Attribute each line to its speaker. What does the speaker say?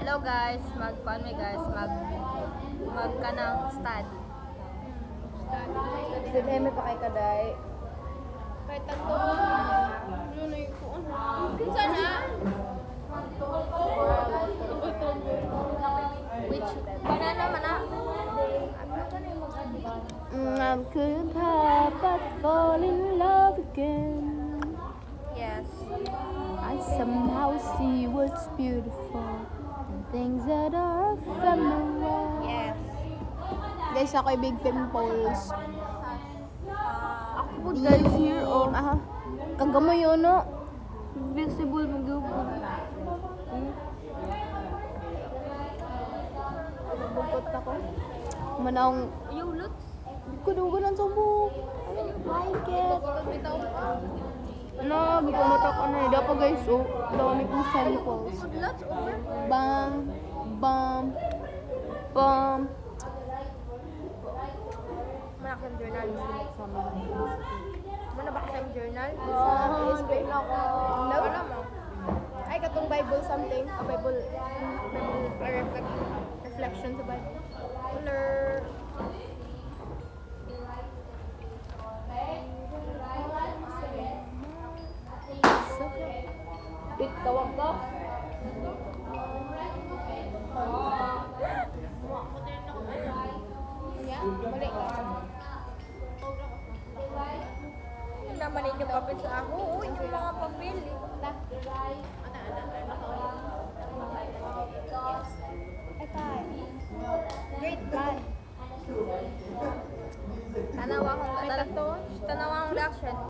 Speaker 1: Hello guys, magkanang study.
Speaker 2: Sin eme pa kay kaday.
Speaker 3: Kahit tanto, nunoy ko. Kinsa na?
Speaker 1: Which banana man na?
Speaker 2: I couldn't help but fall in love again.
Speaker 1: Yes.
Speaker 2: I somehow see what's beautiful and things that are ephemeral.
Speaker 1: Yes.
Speaker 2: Guys, ako'y big pimples.
Speaker 1: Ako po guys here oh.
Speaker 2: Aha. Kagamoy yun, no?
Speaker 1: Visible mo gubo.
Speaker 2: Bukot ako. Manang,
Speaker 1: Yung looks.
Speaker 2: kudugan ang subok. I don't like it.
Speaker 3: Bitaw ka.
Speaker 2: No, bikumatak ano eh. Dapat guys, oh. Dami kong samples.
Speaker 1: Lots over.
Speaker 2: Bam, bam, bam.
Speaker 1: Mana ka journal sa Mana ba ka journal?
Speaker 2: Sa spell ako.
Speaker 1: No. Wala mo.
Speaker 2: Ay, katong Bible something. A Bible reflection sa Bible.
Speaker 1: Color.
Speaker 2: Bit tawag ka.
Speaker 1: Mali ka. Hindi naman ninyo kapit sa ako.